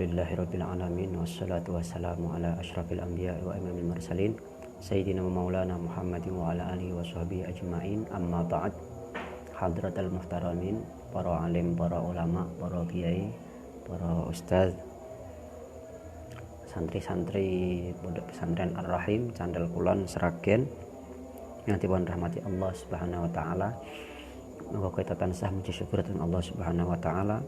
Alhamdulillahirabbil alamin wassalatu wassalamu ala asyrafil anbiya wa imamil mursalin sayyidina maulana Muhammadin wa ala alihi washabbihi ajmain. Amma ba'd. Hadratal muhtaramin, para alim, para ulama, para kiai, para ustaz, santri-santri Pondok Pesantren Ar-Rahim Candel Kulon Sragen yang dipun rahmati Allah Subhanahu wa taala. Moga kita tansah muji syukur dengan Allah Subhanahu wa taala.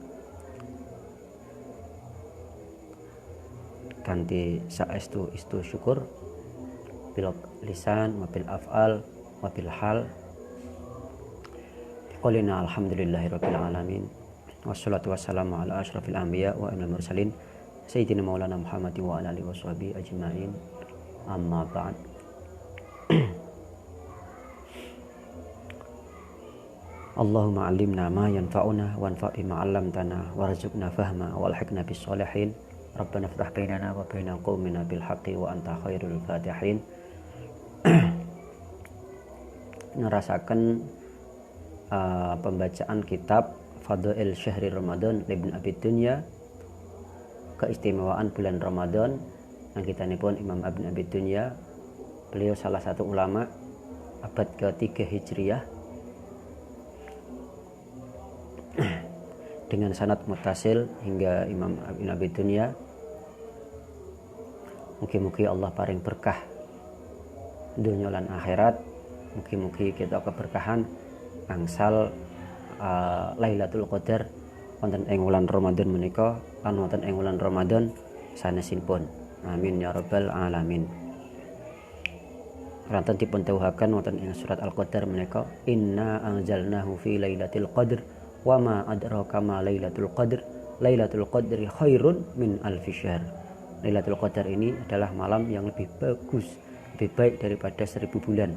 Kanti saestu istu syukur bil lisan wa bil af'al wa bil hal. Qulina alhamdulillahirabbil alamin wassalatu wassalamu ala asyrafil anbiya wa imamil mursalin sayyidina maulana Muhammadin wa ala alihi washabbihi ajmain. Amma ba'd. Allahumma 'allimna ma yanfa'una wanfa' bima 'allamtana warzuqna fahma walhiqna bis sholihin. Rabbana ftah bainana wa baina qaumina bil haqqi wa anta khairul fatihin. Ngerasakan pembacaan kitab Fadhail Syahri Ramadan Ibn Abi Dunya, keistimewaan bulan Ramadan, yang kita nipun Imam Ibn Abi Dunya. Beliau salah satu ulama abad ke-3 Hijriah dengan sanad mutasil hingga Imam Ibn Abi Dunya. Mugi-mugi Allah paring berkah dunya lan akhirat. Mugi-mugi kita keberkahan angsal Lailatul Qadar wonten ing wulan Ramadan menika lan wonten ing wulan Ramadan sanesipun. Amin ya rabbal alamin. Ranten dipun dawuhaken wonten ing surat Al-Qadar menika, inna anzalnahu fi lailatul qadr wa ma adraka ma lailatul qadr lailatul qadri khairun min alfi syahr. Lailatul Qadar ini adalah malam yang lebih bagus, lebih baik daripada 1000 bulan.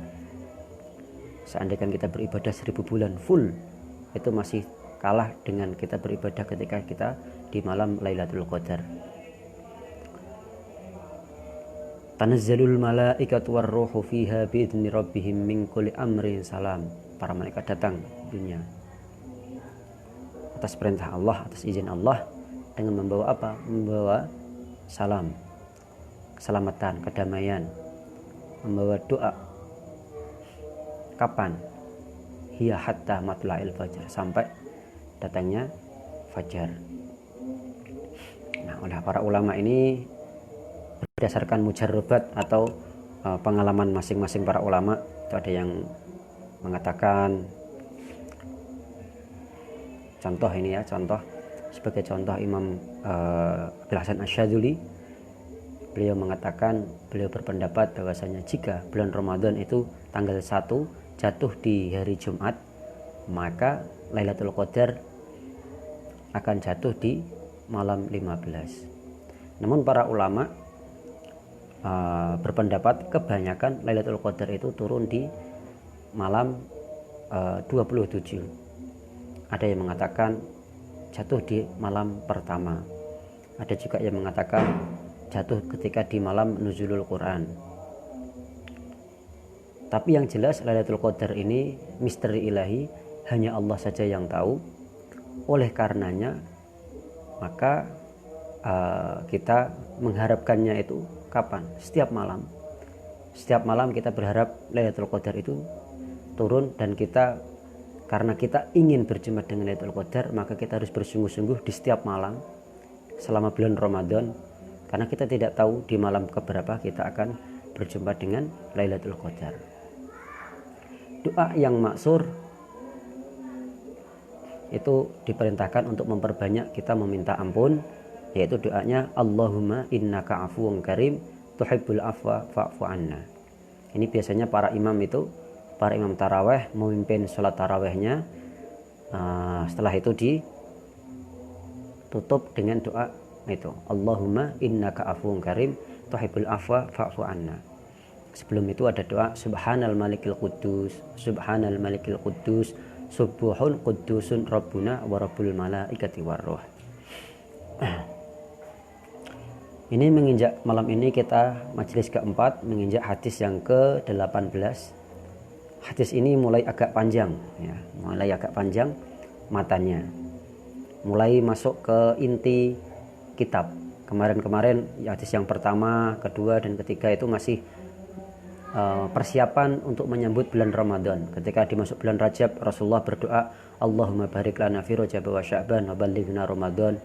Seandainya kita beribadah 1000 bulan full, itu masih kalah dengan kita beribadah ketika kita di malam Lailatul Qadar. Tanazzalul malaikatu warruhu fiha biidzni rabbihim min kulli amrin salam. Para malaikat datang dunia atas perintah Allah, atas izin Allah, dengan membawa apa? Membawa salam, keselamatan, kedamaian, membawa doa. Kapan? Hiya hatta matla'il fajar, sampai datangnya fajar. Nah, oleh para ulama ini berdasarkan mujarrabat atau pengalaman masing-masing para ulama, itu ada yang mengatakan, contoh ini ya, sebagai contoh Imam Abdul Hasan Asyadzuli, beliau mengatakan, beliau berpendapat bahwasanya jika bulan Ramadan itu tanggal 1 jatuh di hari Jumat, maka Lailatul Qadar akan jatuh di malam 15. Namun para ulama berpendapat kebanyakan Lailatul Qadar itu turun di malam 27. Ada yang mengatakan jatuh di malam pertama. Ada juga yang mengatakan jatuh ketika di malam nuzulul Quran. Tapi yang jelas Lailatul Qadar ini misteri ilahi, hanya Allah saja yang tahu. Oleh karenanya maka kita mengharapkannya itu kapan? Setiap malam. Setiap malam kita berharap Lailatul Qadar itu turun, dan kita, karena kita ingin berjumpa dengan Lailatul Qadar, maka kita harus bersungguh-sungguh di setiap malam selama bulan Ramadan, karena kita tidak tahu di malam keberapa kita akan berjumpa dengan Lailatul Qadar. Doa yang maksur itu diperintahkan untuk memperbanyak kita meminta ampun, yaitu doanya Allahumma innaka afuwun karim tuhibbul afwa fa'fu anna. Ini biasanya para imam taraweh memimpin sholat tarawehnya, setelah itu ditutup dengan doa itu, Allahumma innaka afuwun karim tuhibbul afwa fa'fu anna. Sebelum itu ada doa subhanal malikil quddus, subhanal malikil quddus, subuhun quddusun rabbuna wa rabbul malaikati warruh. Ini menginjak malam ini kita majelis keempat, menginjak hadis yang ke-18. Hadis ini mulai agak panjang ya, matanya. Mulai masuk ke inti kitab. Kemarin-kemarin hadis yang pertama, kedua, dan ketiga itu masih persiapan untuk menyambut bulan Ramadan. Ketika dimasuk bulan Rajab, Rasulullah berdoa, Allahumma barik lana fi Rajab wa Sya'ban wa ballighna Ramadan.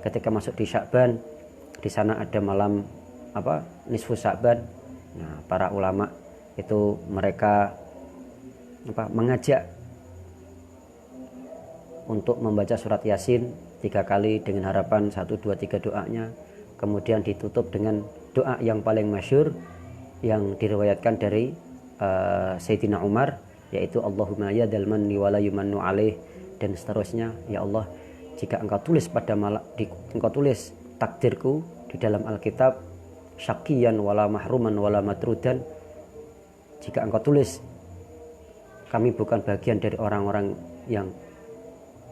Ketika masuk di Sya'ban, di sana ada malam nisfu Sya'ban. Nah, para ulama itu mereka mengajak untuk membaca surat Yasin 3 kali dengan harapan 1, 2, 3 doanya. Kemudian ditutup dengan doa yang paling masyhur yang diriwayatkan dari Sayyidina Umar, yaitu Allahumma ya dal manni wa la yumannu alaih, dan seterusnya. Ya Allah, jika engkau tulis engkau tulis takdirku di dalam Alkitab syaqiyan wala mahruman wala matrudan, jika engkau tulis kami bukan bagian dari orang-orang yang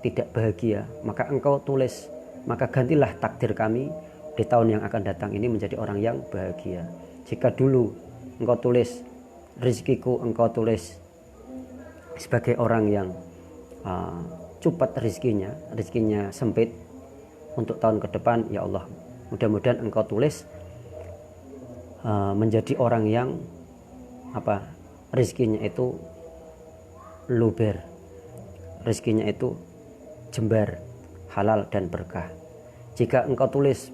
tidak bahagia, maka engkau tulis, maka gantilah takdir kami di tahun yang akan datang ini menjadi orang yang bahagia. Jika dulu engkau tulis rezekiku, engkau tulis sebagai orang yang cepat rezekinya sempit untuk tahun ke depan, ya Allah, mudah-mudahan engkau tulis menjadi orang yang rezekinya itu luber, rezekinya itu jembar, halal dan berkah. Jika engkau tulis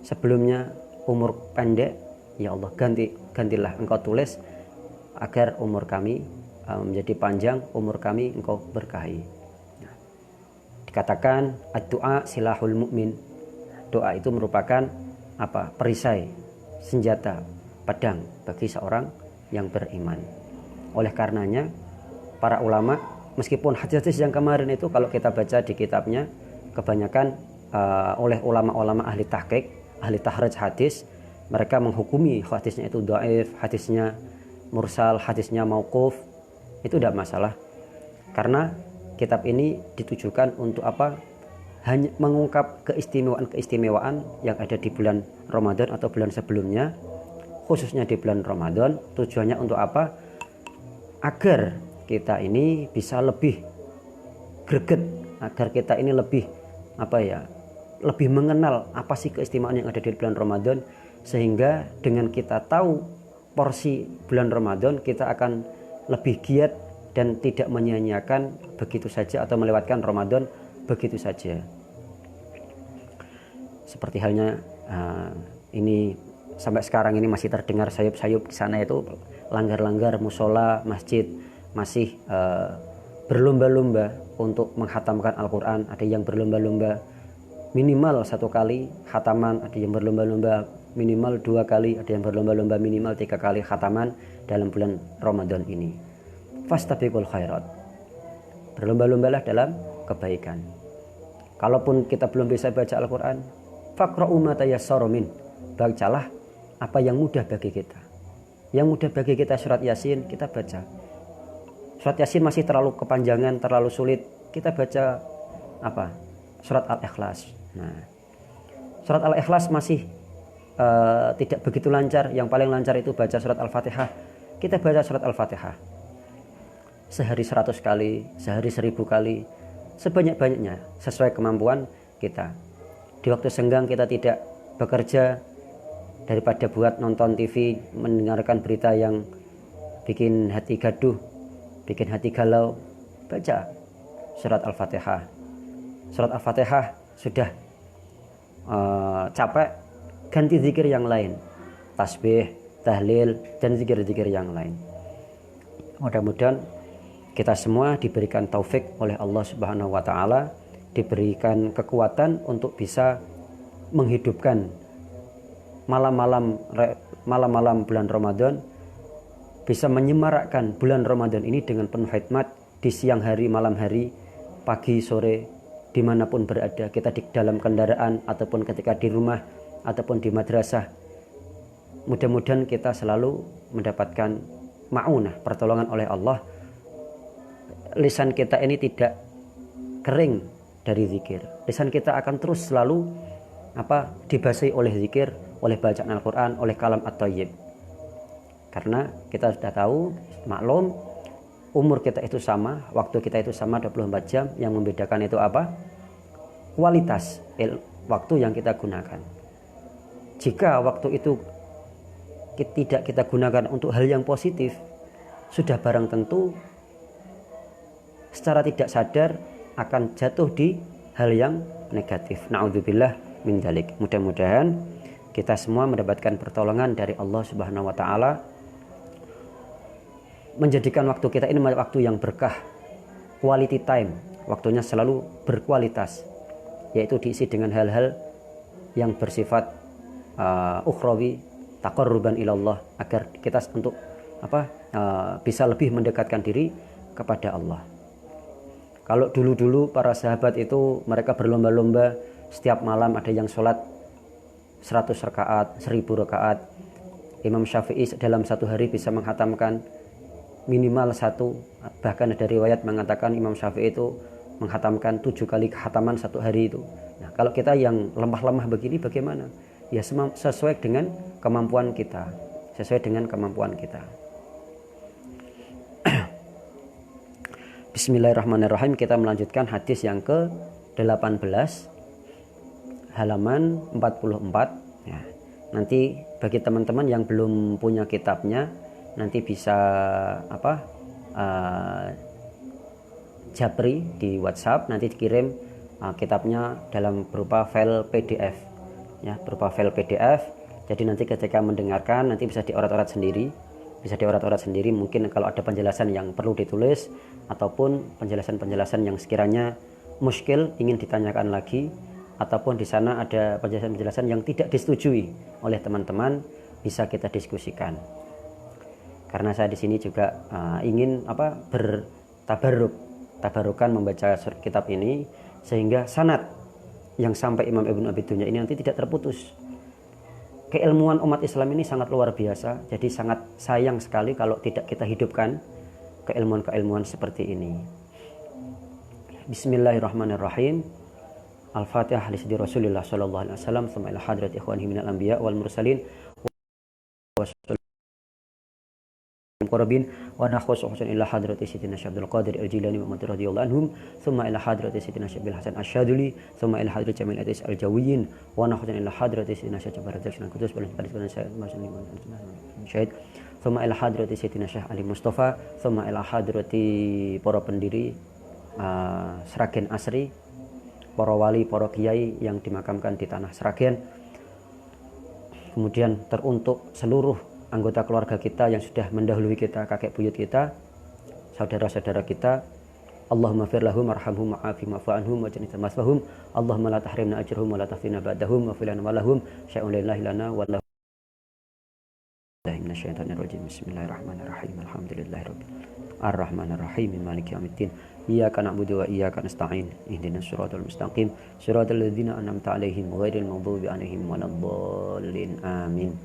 sebelumnya umur pendek, ya Allah, gantilah engkau tulis agar umur kami menjadi panjang, umur kami engkau berkahi. Nah, dikatakan ad-du'a silahul mu'min. Doa itu merupakan perisai, senjata, pedang bagi seorang yang beriman. Oleh karenanya para ulama, meskipun hadis-hadis yang kemarin itu kalau kita baca di kitabnya kebanyakan oleh ulama-ulama ahli tahqiq, ahli tahrij hadis, mereka menghukumi hadisnya itu dhaif, hadisnya mursal, hadisnya mauquf. Itu tidak masalah, karena kitab ini ditujukan untuk hanya mengungkap keistimewaan yang ada di bulan Ramadan atau bulan sebelumnya, khususnya di bulan Ramadan. Tujuannya untuk apa? Agar kita ini bisa lebih greget, agar kita ini lebih lebih mengenal apa sih keistimewaan yang ada di bulan Ramadan, sehingga dengan kita tahu porsi bulan Ramadan, kita akan lebih giat dan tidak menyia-nyiakan begitu saja atau melewatkan Ramadan begitu saja. Seperti halnya ini sampai sekarang ini masih terdengar sayup-sayup di sana itu langgar-langgar musola masjid masih berlomba-lomba untuk menghatamkan Al-Quran. Ada yang berlomba-lomba minimal 1 kali khataman, ada yang berlomba-lomba minimal 2 kali, ada yang berlomba-lomba minimal 3 kali khataman dalam bulan Ramadan ini. Fastabiqul khairat, berlomba-lombalah dalam kebaikan. Kalaupun kita belum bisa baca Al-Quran, faqra'u ma tayassara min, bacalah apa yang mudah bagi kita. Yang mudah bagi kita surat Yasin, kita baca. Surat Yasin masih terlalu kepanjangan, terlalu sulit, kita baca surat Al-Ikhlas. Nah, surat Al-Ikhlas masih tidak begitu lancar. Yang paling lancar itu baca surat Al-Fatihah. Kita baca surat Al-Fatihah sehari 100 kali, sehari 1000 kali, sebanyak-banyaknya sesuai kemampuan kita. Di waktu senggang kita tidak bekerja, daripada buat nonton TV, mendengarkan berita yang bikin hati gaduh, bikin hati galau, baca surat Al-Fatihah. Surat Al-Fatihah sudah capek, ganti zikir yang lain, tasbih, tahlil, dan zikir-zikir yang lain. Mudah-mudahan kita semua diberikan taufik oleh Allah Subhanahu wa Ta'ala, diberikan kekuatan untuk bisa menghidupkan malam-malam bulan Ramadan, bisa menyemarakkan bulan Ramadan ini dengan penuh hikmat di siang hari, malam hari, pagi, sore, dimanapun berada, kita di dalam kendaraan ataupun ketika di rumah ataupun di madrasah. Mudah-mudahan kita selalu mendapatkan ma'unah, pertolongan oleh Allah. Lisan kita ini tidak kering dari zikir. Lisan kita akan terus selalu dibasahi oleh zikir, oleh bacaan Al-Quran, oleh kalam at-thayyib. Karena kita sudah tahu, maklum, umur kita itu sama, waktu kita itu sama 24 jam. Yang membedakan itu apa? Kualitas waktu yang kita gunakan. Jika waktu itu tidak kita gunakan untuk hal yang positif, sudah barang tentu secara tidak sadar akan jatuh di hal yang negatif. Na'udzubillah min dzalik. Mudah-mudahan kita semua mendapatkan pertolongan dari Allah Subhanahu wa taala, menjadikan waktu kita ini waktu yang berkah, quality time, waktunya selalu berkualitas, yaitu diisi dengan hal-hal yang bersifat ukhrawi, taqarruban ilallah, agar kita untuk bisa lebih mendekatkan diri kepada Allah. Kalau dulu-dulu para sahabat itu mereka berlomba-lomba, setiap malam ada yang sholat 100 rakaat, 1000 rakaat. Imam Syafi'i dalam satu hari bisa menghatamkan minimal 1, bahkan ada riwayat mengatakan Imam Syafi'i itu menghatamkan 7 kali khataman satu hari itu. Nah, kalau kita yang lemah-lemah begini bagaimana? Ya sesuai dengan kemampuan kita, sesuai dengan kemampuan kita. Bismillahirrahmanirrahim. Kita melanjutkan hadis yang ke-18, halaman 44 ya. Nanti bagi teman-teman yang belum punya kitabnya, nanti bisa japri di WhatsApp, nanti dikirim kitabnya dalam berupa file PDF ya, berupa file PDF. Jadi nanti ketika mendengarkan nanti bisa diorat-orat sendiri, mungkin kalau ada penjelasan yang perlu ditulis ataupun penjelasan-penjelasan yang sekiranya muskil ingin ditanyakan lagi, ataupun di sana ada penjelasan-penjelasan yang tidak disetujui oleh teman-teman, bisa kita diskusikan. Karena saya di sini juga ingin tabarukan membaca kitab ini, sehingga sanad yang sampai Imam Ibnu Abi Dunya ini nanti tidak terputus. Keilmuan umat Islam ini sangat luar biasa, jadi sangat sayang sekali kalau tidak kita hidupkan keilmuan-keilmuan seperti ini. Bismillahirrahmanirrahim. Al-Fatihah li sidri Rasulillah sallallahu alaihi wasallam, tsumma ila hadrat ikhwanihi minal anbiya wal mursalin wa qarabin wa nakhusu ila hadrati sayyidina Syekh Abdul Qadir Al-Jilani wa man radhiyallahu anhum, tsumma ila hadrati sayyidina Syekh Bil Hasan Asy-Syadzili, tsumma ila hadrati Jamil Atis Al-Jawiyyin wa nakhusu ila hadrati sayyidina Syekh Jabbar Al-Jalsan Qudus wal Syahid, tsumma ila hadrati sayyidina Syekh Ali Mustafa, tsumma ila hadrati para pendiri Sragen Asri, para wali, para kiai yang dimakamkan di tanah Sragen. Kemudian teruntuk seluruh anggota keluarga kita yang sudah mendahului kita, kakek buyut kita, saudara-saudara kita. Allahumma fir lahum warhamhum wa'afi wa'fu anhum waj'alna masbahum. Allahumma la tahrimna ajrahum wa la taftina ba'dahum wa filana wa lahum syai'un lillahi lana wa lahu. Bismillahirrahmanirrahim. Alhamdulillahirabbil Ar-Rahmanir-Rahim, Maliki yaumiddin. Iyyaka na'budu wa iyyaka nasta'in. Ihdinas siratal mustaqim, siratal ladzina an'amta 'alaihim ghairil maghdubi 'alaihim waladdallin. Amin.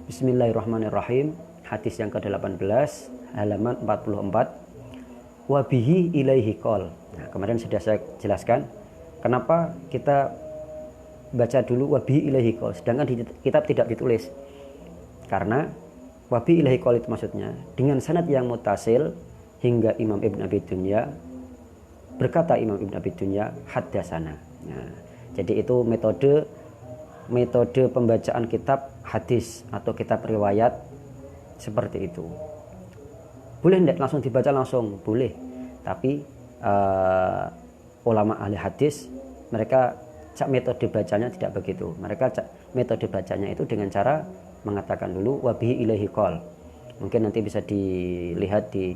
Bismillahirrahmanirrahim. Hadis yang ke-18, halaman 44. Wa bihi ilaihi qol. Nah, kemarin sudah saya jelaskan kenapa kita baca dulu wa bihi ilaihi qol, sedangkan di kitab tidak ditulis. Karena wa bihi ilaihi qol itu maksudnya dengan sanad yang mutasil hingga Imam Ibn Abi Dunya, berkata Imam Ibn Abi Dunya haddasana. Nah, jadi itu metode pembacaan kitab hadis atau kitab riwayat seperti itu. Boleh tidak langsung dibaca langsung? Boleh. Tapi ulama ahli hadis mereka metode bacanya tidak begitu. Mereka metode bacanya itu dengan cara mengatakan dulu wa bihi ilaihi qol. Mungkin nanti bisa dilihat di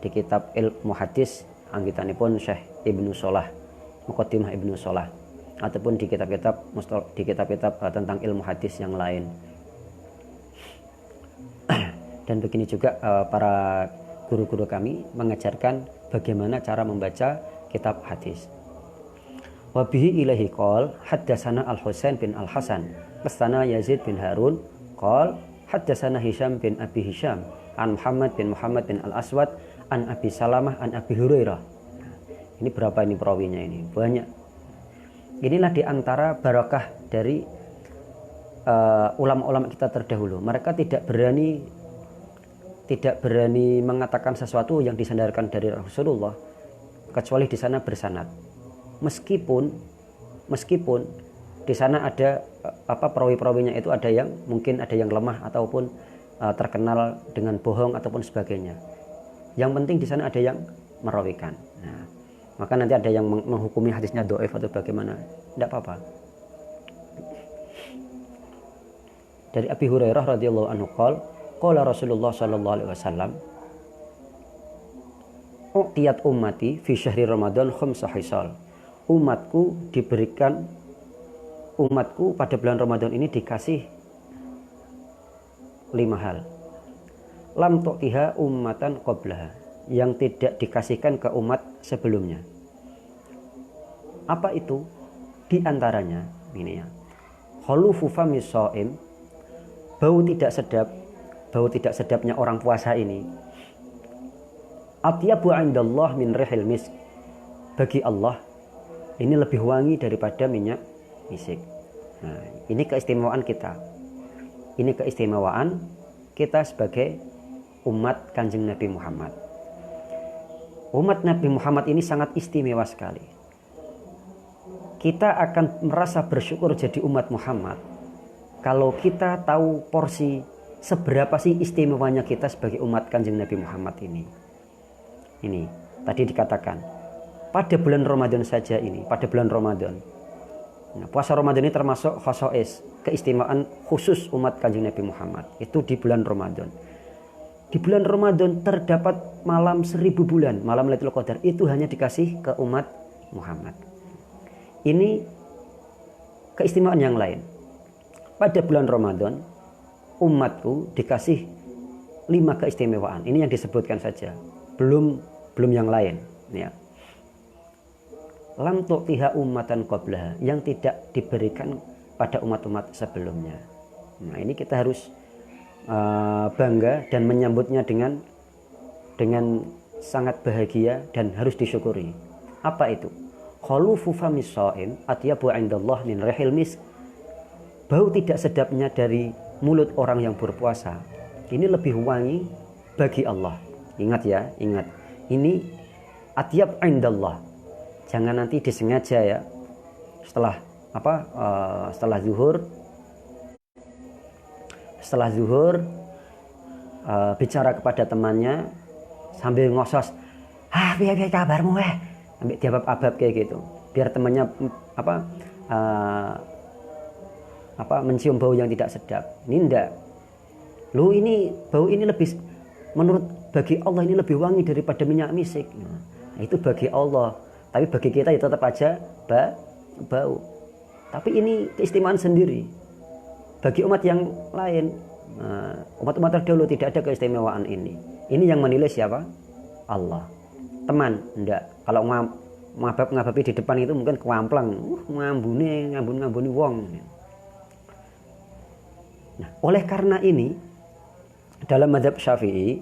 di kitab ilmu hadis anggitanipun Syekh Ibnu Shalah, Muqaddimah Ibnu Shalah, ataupun di kitab-kitab tentang ilmu hadis yang lain. Dan begini juga para guru-guru kami mengajarkan bagaimana cara membaca kitab hadis. Wa bihi ilaihi qol haddatsana Al-Husain bin Al-Hasan qastana Yazid bin Harun qol haddatsana Hisham bin Abi Hisham an Muhammad bin Al-Aswad an Abi Salamah an Abi Hurairah. Ini berapa ini perawinya ini? Banyak. Inilah diantara barakah dari ulama-ulama kita terdahulu. Mereka tidak berani mengatakan sesuatu yang disandarkan dari Rasulullah kecuali di sana bersanad. meskipun di sana ada perawi-perawinya itu ada yang mungkin ada yang lemah ataupun terkenal dengan bohong ataupun sebagainya. Yang penting di sana ada yang merawikan. Nah, maka nanti ada yang menghukumi hadisnya dhaif atau bagaimana, tidak apa-apa. Dari Abi Hurairah radhiyallahu anhu qala Rasulullah sallallahu alaihi wasallam, "Uqtiyat ummati fi syahri Ramadan khamsa hisal." Umatku pada bulan Ramadan ini dikasih 5 hal. Lam tu'tiha ummatan qablaha, yang tidak dikasihkan ke umat sebelumnya. Apa itu? Di antaranya ini ya. Khulufu famis shaim, bau tidak sedapnya orang puasa ini. Atyabu 'indallah min rihil misk. Bagi Allah ini lebih wangi daripada minyak misik. Nah, ini keistimewaan kita. Ini keistimewaan kita sebagai umat Kanjeng Nabi Muhammad. Umat Nabi Muhammad ini sangat istimewa sekali. Kita akan merasa bersyukur jadi umat Muhammad kalau kita tahu porsi seberapa sih istimewanya kita sebagai umat Kanjeng Nabi Muhammad ini. Ini tadi dikatakan pada bulan Ramadan saja ini, pada bulan Ramadan. Nah, puasa Ramadan ini termasuk khosois, keistimewaan khusus umat Kanjeng Nabi Muhammad. Itu di bulan Ramadan. Di bulan Ramadan terdapat malam 1000 bulan, malam Lailatul Qadar, itu hanya dikasih ke umat Muhammad. Ini keistimewaan yang lain. Pada bulan Ramadan, umatku dikasih 5 keistimewaan. Ini yang disebutkan saja, belum yang lain. Ya. Lam tu'tiha ummatan qablaha, yang tidak diberikan pada umat-umat sebelumnya. Nah, ini kita harus bangga dan menyambutnya dengan sangat bahagia dan harus disyukuri. Apa itu? Khulufu famis shaim atyabu 'indallah min rihil misk. Bau tidak sedapnya dari mulut orang yang berpuasa ini lebih wangi bagi Allah. Ingat ya, ingat. Ini atyab 'indallah. Jangan nanti disengaja ya. Setelah zuhur bicara kepada temannya sambil ngosos, piye kabarmu weh, ambil diabab-abab kayak gitu, biar temannya mencium bau yang tidak sedap. Ini enggak, lu ini bau ini lebih, menurut bagi Allah ini lebih wangi daripada minyak misik. Nah, itu bagi Allah, tapi bagi kita ya tetap aja bau. Tapi ini keistimewaan sendiri. Bagi umat yang lain, umat-umat terdahulu tidak ada keistimewaan ini. Ini yang menilai siapa? Allah. Teman, enggak. Kalau ngababi di depan itu mungkin kewamplang, ngambuni wong. Nah, oleh karena ini dalam mazhab Syafi'i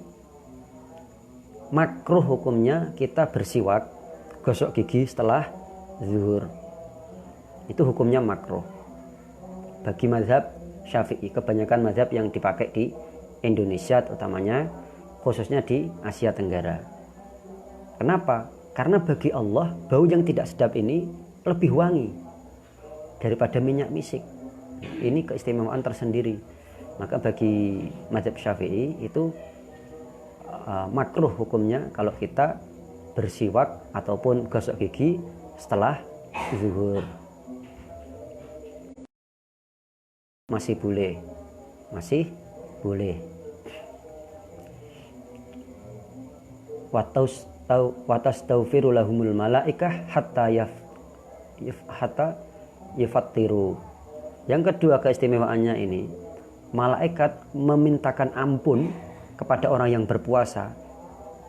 makruh hukumnya kita bersiwak, gosok gigi setelah zuhur. Itu hukumnya makruh bagi mazhab Syafi'i. Kebanyakan mazhab yang dipakai di Indonesia utamanya, khususnya di Asia Tenggara. Kenapa? Karena bagi Allah bau yang tidak sedap ini lebih wangi daripada minyak misik. Ini keistimewaan tersendiri. Maka bagi mazhab Syafi'i itu makruh hukumnya kalau kita bersiwak ataupun gosok gigi setelah zuhur. Masih boleh. Watastaghfiru lahumul malaikah hatta yafattiru. Yang kedua keistimewaannya ini, malaikat memintakan ampun kepada orang yang berpuasa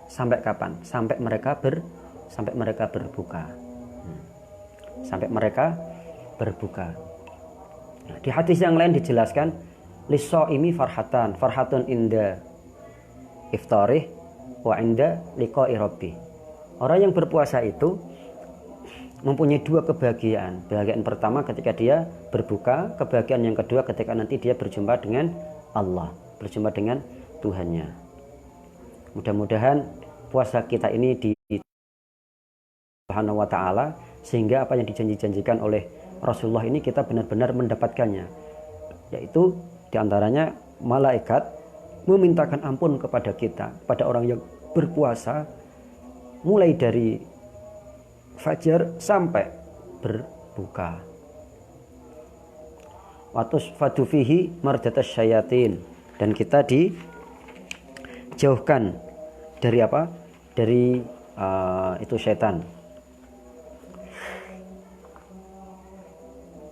sampai kapan? Sampai mereka berbuka. Sampai mereka berbuka. Nah, di hadis yang lain dijelaskan lis-shaimi farhatun inda iftarih wa inda liqa'i rabbih. Orang yang berpuasa itu mempunyai 2 kebahagiaan. Kebahagiaan pertama ketika dia berbuka, kebahagiaan yang kedua ketika nanti dia berjumpa dengan Allah, berjumpa dengan Tuhannya. Mudah-mudahan puasa kita ini di Subhanahu wa ta'ala sehingga apa yang dijanjikan oleh Rasulullah ini kita benar-benar mendapatkannya, yaitu diantaranya malaikat memintakan ampun kepada kita, pada orang yang berpuasa mulai dari fajar sampai berbuka. Watus fadufihi mardatas syayatin, dan kita dijauhkan dari apa? Dari itu setan.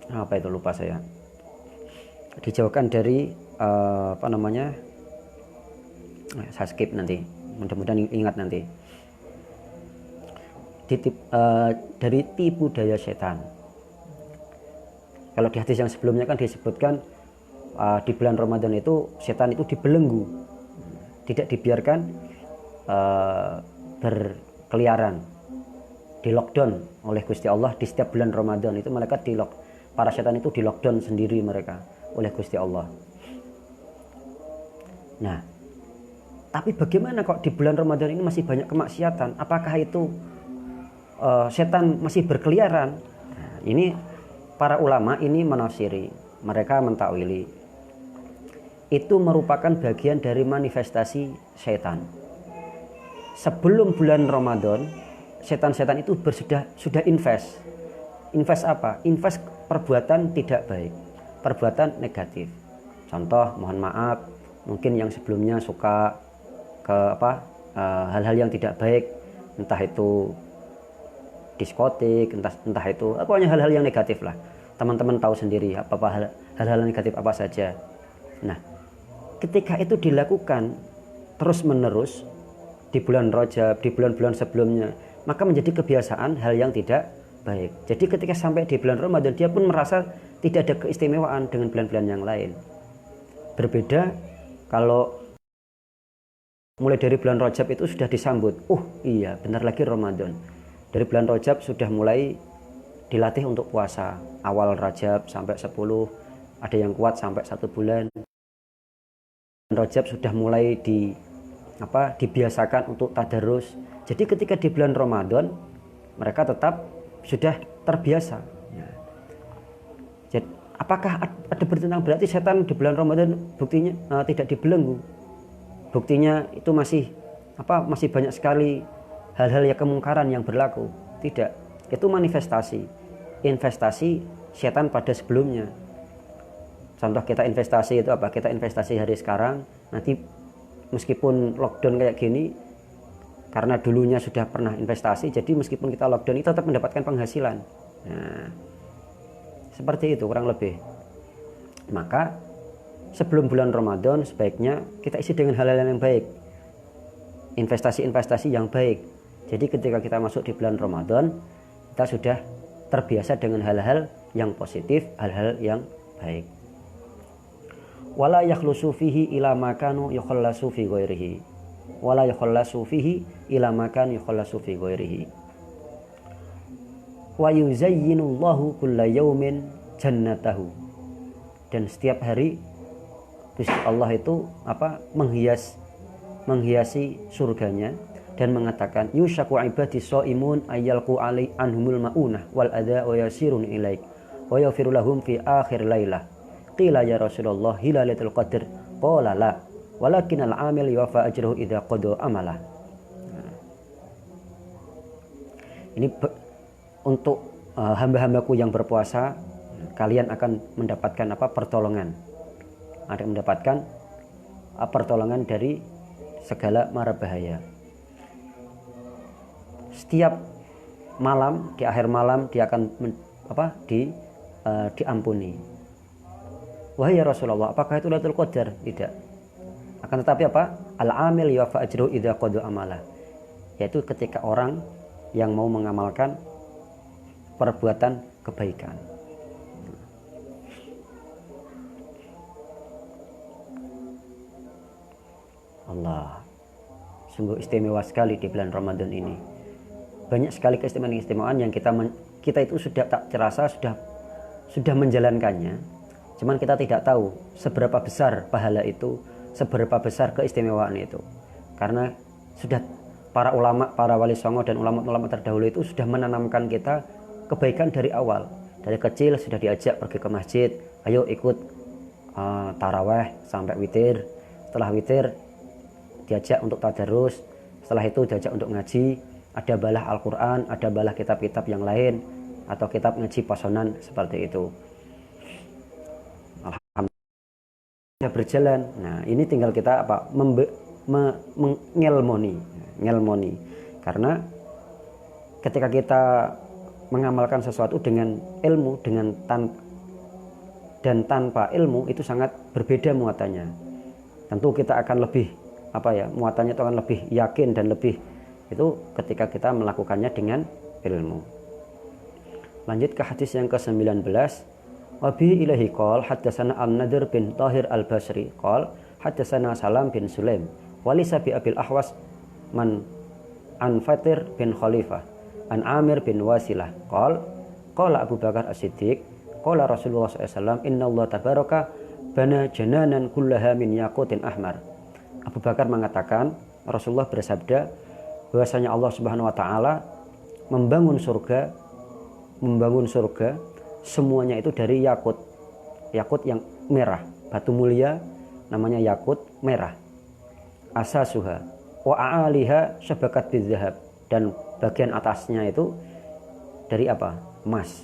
Apa itu, lupa saya. Dijauhkan dari apa namanya? Saya skip nanti. Mudah-mudahan ingat nanti. Dari tipu daya setan. Kalau di hadis yang sebelumnya kan disebutkan di bulan Ramadan itu setan itu dibelenggu, tidak dibiarkan berkeliaran, di lockdown oleh Gusti Allah. Di setiap bulan Ramadan itu malaikat para setan itu di lockdown sendiri mereka oleh Gusti Allah. Nah, tapi bagaimana kok di bulan Ramadan ini masih banyak kemaksiatan? Apakah itu setan masih berkeliaran? Nah, ini para ulama ini menafsiri, mereka mentakwili. Itu merupakan bagian dari manifestasi setan. Sebelum bulan Ramadan, setan-setan itu sudah invest. Invest apa? Invest perbuatan tidak baik, perbuatan negatif. Contoh, mohon maaf, mungkin yang sebelumnya suka ke hal-hal yang tidak baik, entah itu diskotik, entah itu pokoknya hal-hal yang negatif lah. Teman-teman tahu sendiri hal-hal negatif apa saja. Nah, ketika itu dilakukan terus-menerus di bulan Rajab, di bulan-bulan sebelumnya, maka menjadi kebiasaan hal yang tidak baik. Jadi ketika sampai di bulan Ramadan, dia pun merasa tidak ada keistimewaan dengan bulan-bulan yang lain. Berbeda kalau mulai dari bulan Rajab itu sudah disambut, iya benar lagi Ramadan. Dari bulan Rajab sudah mulai dilatih untuk puasa. Awal Rajab sampai 10, ada yang kuat sampai 1 bulan. Rajab sudah mulai dibiasakan untuk tadarus. Jadi ketika di bulan Ramadan mereka tetap sudah terbiasa. Jadi, apakah ada bertentangan? Berarti setan di bulan Ramadan buktinya tidak dibelenggu. Buktinya itu masih banyak sekali hal-hal yang kemungkaran yang berlaku. Tidak, itu manifestasi, investasi setan pada sebelumnya. Contoh kita investasi itu apa? Kita investasi hari sekarang, nanti meskipun lockdown kayak gini, karena dulunya sudah pernah investasi, jadi meskipun kita lockdown itu tetap mendapatkan penghasilan. Nah, seperti itu kurang lebih. Maka sebelum bulan Ramadan sebaiknya kita isi dengan hal-hal yang baik, investasi-investasi yang baik. Jadi ketika kita masuk di bulan Ramadan, kita sudah terbiasa dengan hal-hal yang positif, hal-hal yang baik. Wala yakhlusu fihi ila makanu yukhallasu fi ghairihi. Wala yukhallasu fihi ila makan yukhallasu fi ghairihi. Wa yuzayyinullahu kulla yaumin jannatahu. Dan setiap hari Gusti Allah itu menghiasi surganya dan mengatakan yushaku ibadi shaimun ayyalqu alai anhumul maunah wal adha wa yasirun ilaik wa yaghfiru lahum fi akhir lailah. Qila ya Rasulullah hilalatul qadr qala la walakin al-amil yuwafa ajruhu idza qada amalah. Ini untuk hamba-hambaku yang berpuasa, kalian akan mendapatkan pertolongan. Ada mendapatkan pertolongan dari segala mara bahaya. Setiap malam, di akhir malam dia akan diampuni. Wahai Rasulullah, apakah itu Lailatul Qadar? Tidak. Akan tetapi al-amil yuwafa ajruhu idza qada amalah. Yaitu ketika orang yang mau mengamalkan perbuatan kebaikan. Allah, sungguh istimewa sekali di bulan Ramadan ini. Banyak sekali keistimewaan yang kita itu sudah tak terasa sudah menjalankannya. Cuman kita tidak tahu seberapa besar pahala itu, seberapa besar keistimewaan itu. Karena sudah para ulama, para wali songo dan ulama-ulama terdahulu itu sudah menanamkan kita kebaikan dari awal. Dari kecil sudah diajak pergi ke masjid, ayo ikut taraweh sampai witir. Setelah witir diajak untuk tadarus, setelah itu diajak untuk ngaji, ada balah Al-Quran, ada balah kitab-kitab yang lain, atau kitab ngaji posonan seperti itu. Alhamdulillah berjalan. Nah ini tinggal kita ngelmoni. Karena ketika kita mengamalkan sesuatu dengan ilmu, dan tanpa ilmu itu sangat berbeda muatannya. Tentu kita akan lebih muatannya itu akan lebih yakin dan lebih itu ketika kita melakukannya dengan ilmu. Lanjut ke hadis yang ke-19. Wa bi ilahi qol haddatsana An-Nadir bin Tahir Al-Basri qol haddatsana Salam bin Sulaim wa laysa bi Abil Ahwas man an Fatir bin Khalifah an Amir bin Wasilah qala Abu Bakar As-Siddiq qala Rasulullah SAW inna Allah tabaraka bana jananan kullaha min yaqutin ahmar. Abu Bakar mengatakan, Rasulullah bersabda bahwasanya Allah Subhanahu wa taala membangun surga semuanya itu dari yakut yang merah, batu mulia namanya yakut merah. Asasuha wa a'aliha syabakat bidzahab, dan bagian atasnya itu dari apa? Emas.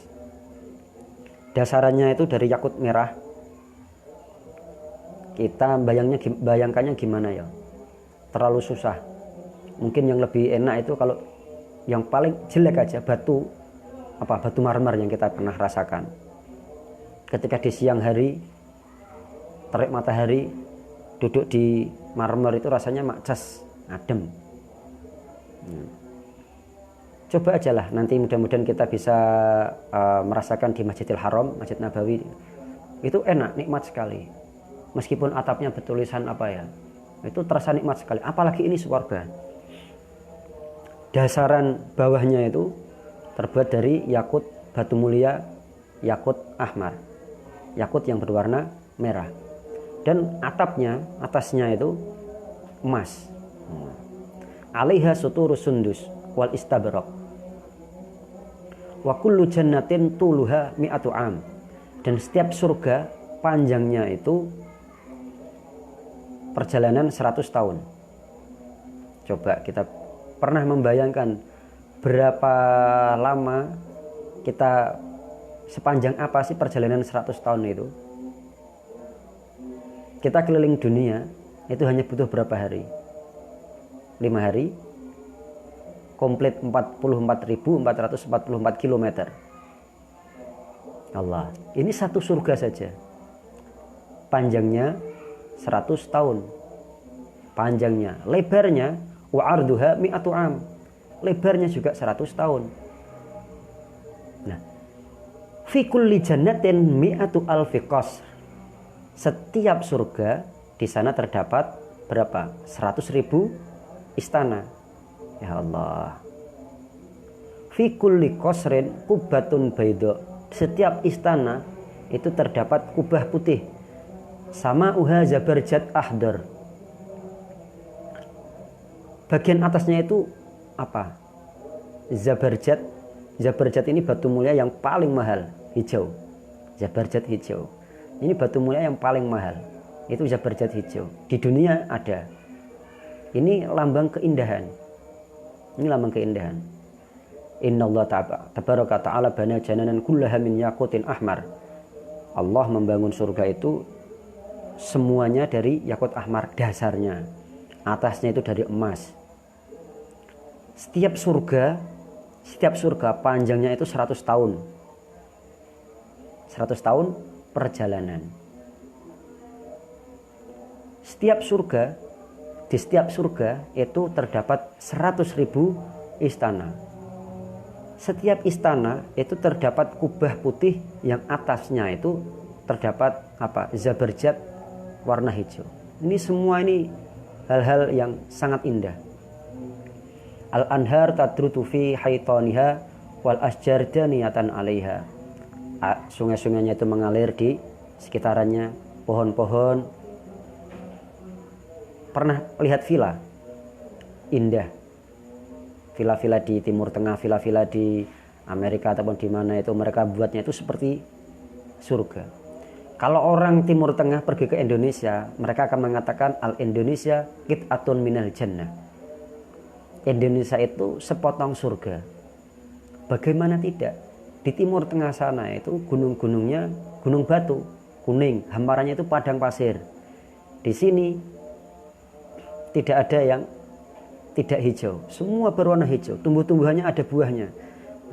Dasarannya itu dari yakut merah. Kita bayangkannya gimana ya? Terlalu susah. Mungkin yang lebih enak itu kalau yang paling jelek aja batu marmer yang kita pernah rasakan. Ketika di siang hari terik matahari duduk di marmer itu rasanya makcas, adem. Coba aja lah nanti mudah-mudahan kita bisa merasakan di Masjidil Haram, Masjid Nabawi. Itu enak, nikmat sekali. Meskipun atapnya bertulisan itu terasa nikmat sekali. Apalagi ini surga. Dasaran bawahnya itu terbuat dari yakut batu mulia, yakut ahmar, yakut yang berwarna merah. Dan atasnya itu emas. Alaiha suturus sundus wal istabraq. Wa kullu jannatin tuluha mi'atu am. Dan setiap surga panjangnya itu perjalanan 100 tahun. Coba kita pernah membayangkan berapa lama kita, sepanjang apa sih perjalanan 100 tahun itu? Kita keliling dunia itu hanya butuh berapa hari? 5 hari. Komplit 44.444 km. Allah, ini satu surga saja. Panjangnya 100 tahun. Panjangnya, lebarnya wa arduha mi'atu am. Lebarnya juga 100 tahun. Nah, fi kulli jannatin mi'atu alfi qasr. Setiap surga di sana terdapat berapa? 100.000 istana. Ya Allah. Fi kulli qasrin kubatun baydha. Setiap istana itu terdapat kubah putih. Sama uha zabarjat ahdar. Bagian atasnya itu apa? Zabarjat. Zabarjat ini batu mulia yang paling mahal, hijau. Zabarjat hijau. Ini batu mulia yang paling mahal. Itu zabarjat hijau. Di dunia ada. Ini lambang keindahan. Ini lambang keindahan. Innallaha tabaraka ta'ala bana jananan kullaha min yaqutin ahmar. Allah membangun surga itu semuanya dari yakut ahmar, dasarnya. Atasnya itu dari emas. Setiap surga panjangnya itu 100 tahun. 100 tahun perjalanan. Di setiap surga itu terdapat 100.000 istana. Setiap istana itu terdapat kubah putih yang atasnya itu terdapat zabarjat warna hijau. Ini semua ini hal-hal yang sangat indah. Al-anhar tadrutu fi haitaniha wal asjar daniyatan 'alaiha. Sungai-sungainya itu mengalir di sekitarannya, pohon-pohon. Pernah lihat villa? Indah. Villa-villa di Timur Tengah, villa-villa di Amerika ataupun di mana itu mereka buatnya itu seperti surga. Kalau orang Timur Tengah pergi ke Indonesia, mereka akan mengatakan al Indonesia qit'atun minal jannah. Indonesia itu sepotong surga. Bagaimana tidak? Di Timur Tengah sana itu gunung-gunungnya gunung batu, kuning, hamparannya itu padang pasir. Di sini tidak ada yang tidak hijau, semua berwarna hijau. Tumbuh-tumbuhannya ada buahnya,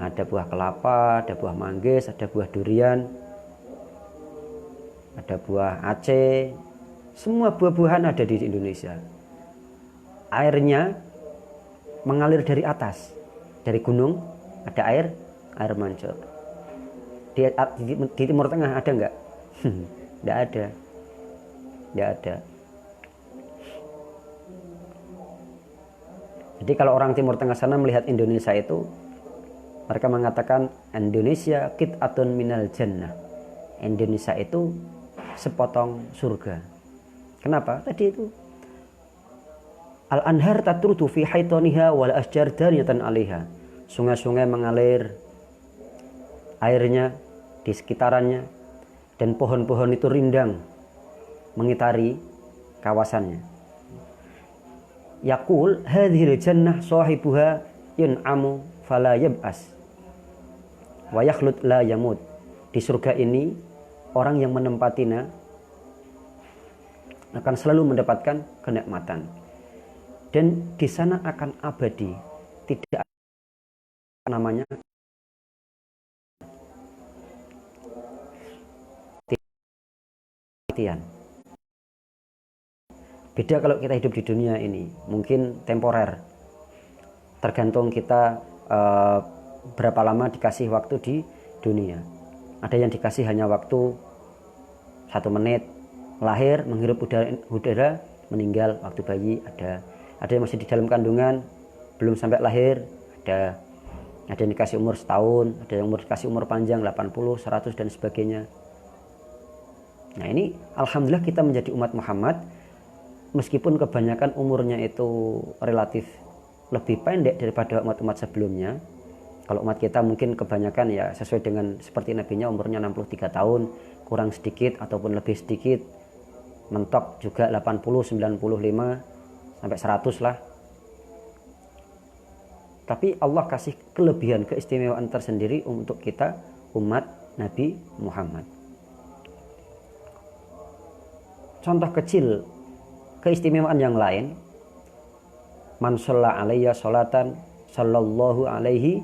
ada buah kelapa, ada buah manggis, ada buah durian, ada buah Aceh. Semua buah-buahan ada di Indonesia. Airnya mengalir dari atas, dari gunung ada air mancur. Di Timur Tengah ada enggak? Tidak ada. Tidak ada. Jadi kalau orang Timur Tengah sana melihat Indonesia itu, mereka mengatakan Indonesia qit'atun minal jannah. Indonesia itu sepotong surga. Kenapa? Tadi itu al-anhar tatrudu fi haitaniha wal asjar daniyatan 'alaiha. Sungai-sungai mengalir, airnya di sekitarannya, dan pohon-pohon itu rindang mengitari kawasannya. Yaqul hadhil jannah sahibuha yun'amu fala yab'as wa yakhlud la yamut. Di surga ini orang yang menempatinya akan selalu mendapatkan kenikmatan, dan di sana akan abadi, tidak namanya kematian. Beda kalau kita hidup di dunia ini, mungkin temporer, tergantung kita berapa lama dikasih waktu di dunia. Ada yang dikasih hanya waktu 1 menit, lahir, menghirup udara, meninggal waktu bayi. Ada yang masih di dalam kandungan, belum sampai lahir, ada yang dikasih umur setahun, ada yang dikasih umur panjang 80, 100 dan sebagainya. Nah ini alhamdulillah kita menjadi umat Muhammad, meskipun kebanyakan umurnya itu relatif lebih pendek daripada umat-umat sebelumnya. Kalau umat kita mungkin kebanyakan ya sesuai dengan seperti nabinya, umurnya 63 tahun, kurang sedikit ataupun lebih sedikit, mentok juga 80, 95 sampai 100 lah. Tapi Allah kasih kelebihan, keistimewaan tersendiri untuk kita umat Nabi Muhammad. Contoh kecil keistimewaan yang lain, man shalla alayya sholatan sallallahu alaihi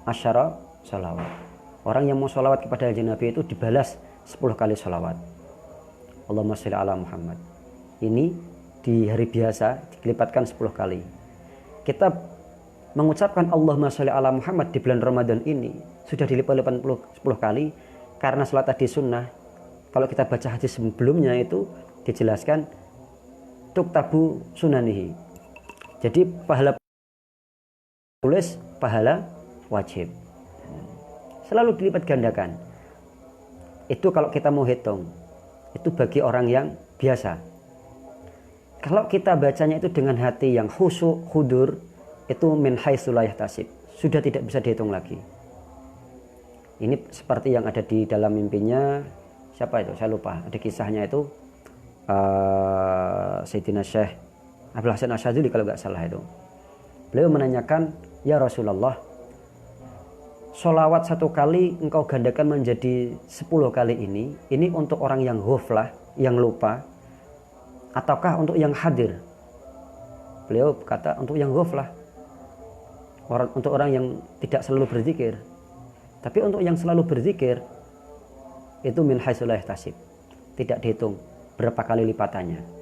asyara sholawat. Orang yang mau sholawat kepada Nabi itu dibalas 10 kali sholawat. Allahumma sholli ala Muhammad. Ini di hari biasa dilipatkan 10 kali. Kita mengucapkan Allahumma sholli ala Muhammad di bulan Ramadan ini sudah dilipat-lipat 10 kali, karena sholat tadi sunnah. Kalau kita baca hadis sebelumnya itu dijelaskan tuktabu sunanihi. Jadi pahala tulis, pahala wajib. Selalu dilipat gandakan. Itu kalau kita mau hitung. Itu bagi orang yang biasa. Kalau kita bacanya itu dengan hati yang khusyuk, khudur, itu min haitsu la yahtasib. Sudah tidak bisa dihitung lagi. Ini seperti yang ada di dalam mimpinya, siapa itu? Saya lupa. Ada kisahnya itu Sayyidina Syekh Abdul Hasan Asyadzili kalau nggak salah itu. Beliau menanyakan, ya Rasulullah, sholawat 1 kali engkau gandakan menjadi 10 kali ini untuk orang yang ghaflah, yang lupa, ataukah untuk yang hadir? Beliau berkata untuk yang ghaflah, untuk orang yang tidak selalu berzikir. Tapi untuk yang selalu berzikir itu min haitsu la yahtasib, tidak dihitung berapa kali lipatannya.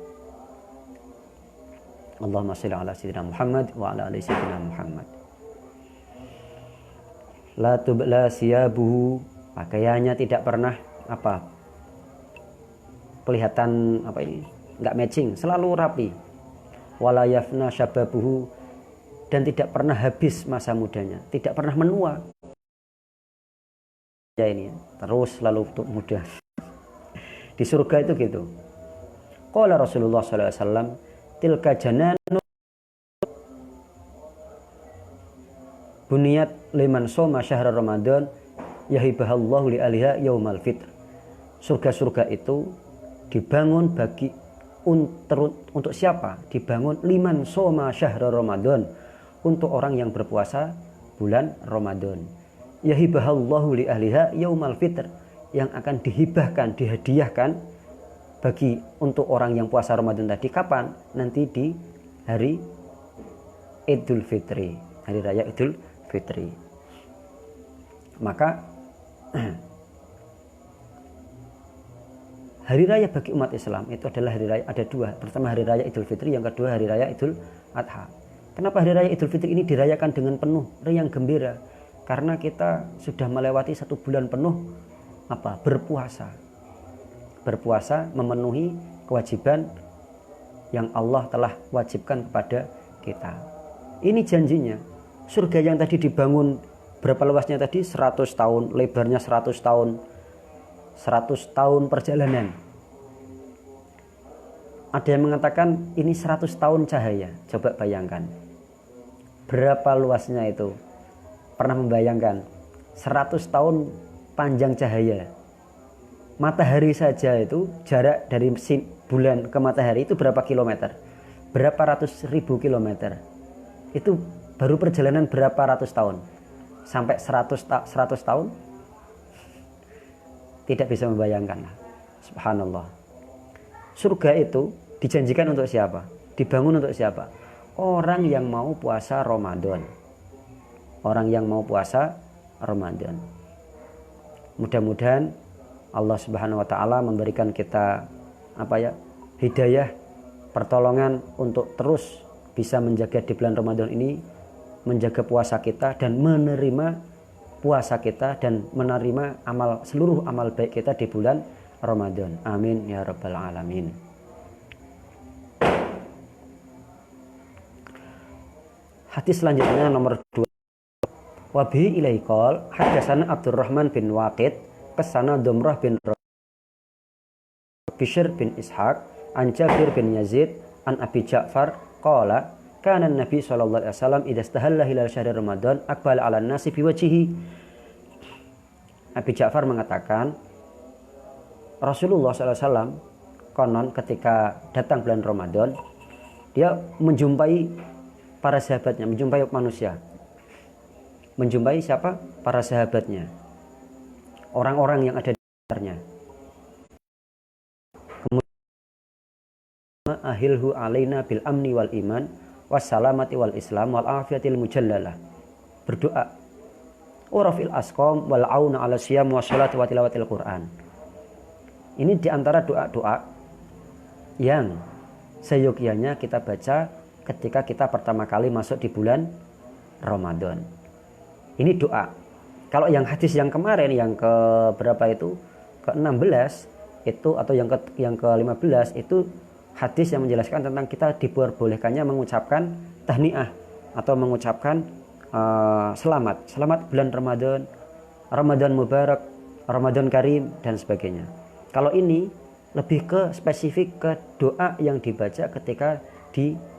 Allahumma shalli ala sayyidina Muhammad wa ala ali sayyidina Muhammad. La tubla siyabuhu, pakaiannya tidak pernah kelihatan enggak matching, selalu rapi. Wala yafna syababuhu, dan tidak pernah habis masa mudanya, tidak pernah menua. Ya ini terus selalu muda. Di surga itu gitu. Qala Rasulullah sallallahu alaihi wasallam, tilka jananu buniyat liman shoma syahr Ramadan yahibahallahu li aliha yaumal fitr. Surga-surga itu dibangun bagi untuk siapa? Dibangun liman shoma syahr Ramadan, untuk orang yang berpuasa bulan Ramadan. Yahibahallahu li ahliha yaumal fitr, yang akan dihibahkan, dihadiahkan bagi untuk orang yang puasa Ramadan tadi kapan? Nanti di hari Idul Fitri, hari raya Idul Fitri. Maka hari raya bagi umat Islam itu adalah hari raya, ada dua. Pertama hari raya Idul Fitri, yang kedua hari raya Idul Adha. Kenapa hari raya Idul Fitri ini dirayakan dengan penuh riang gembira? Karena kita sudah melewati 1 bulan penuh berpuasa, memenuhi kewajiban yang Allah telah wajibkan kepada kita. Ini janjinya. Surga yang tadi dibangun, berapa luasnya tadi? 100 tahun, lebarnya 100 tahun. 100 tahun perjalanan. Ada yang mengatakan ini 100 tahun cahaya. Coba bayangkan. Berapa luasnya itu? Pernah membayangkan? 100 tahun panjang cahaya. Matahari saja itu jarak dari bulan ke matahari itu berapa kilometer? Berapa ratus ribu kilometer? Itu baru perjalanan berapa ratus tahun? Sampai 100 tahun? Tidak bisa membayangkan. Subhanallah. Surga itu dijanjikan untuk siapa? Dibangun untuk siapa? Orang yang mau puasa Ramadan. Orang yang mau puasa Ramadan. Mudah-mudahan Allah Subhanahu wa taala memberikan kita hidayah, pertolongan untuk terus bisa menjaga di bulan Ramadan ini, menjaga puasa kita dan menerima puasa kita dan menerima seluruh amal baik kita di bulan Ramadan. Amin ya rabbal alamin. Hadis selanjutnya nomor 2. Wa bihi ilaihi qol hadatsana Abdurrahman bin Waqid qasana Dumrah bin Bishr bin Ishaq an Jabir bin Yazid an Abi Ja'far qala kana Nabi sallallahu alaihi wasallam idza istahalla hilal syahr Ramadan aqbala 'alan nasi bi wajhihi. Abi Ja'far mengatakan Rasulullah sallallahu alaihi wasallam konon ketika datang bulan Ramadan dia menjumpai para sahabatnya, menjumpai manusia. Menjumpai siapa? Para sahabatnya. Orang-orang yang ada di sekitarnya. Kemudian ahilhu alaina bil amni wal iman wassalamati wal islam wal afiyatil mujallalah. Berdoa. Urafil asqam wal auna ala siyam wa salati wa tilawatil Quran. Ini diantara doa-doa yang seyogyanya kita baca ketika kita pertama kali masuk di bulan Ramadan. Ini doa. Kalau yang hadis yang kemarin yang ke berapa itu? Ke-16 itu atau yang ke-15 itu hadis yang menjelaskan tentang kita diperbolehkannya mengucapkan tahniah atau mengucapkan selamat bulan Ramadan, Ramadan Mubarak, Ramadan Karim dan sebagainya. Kalau ini lebih ke spesifik ke doa yang dibaca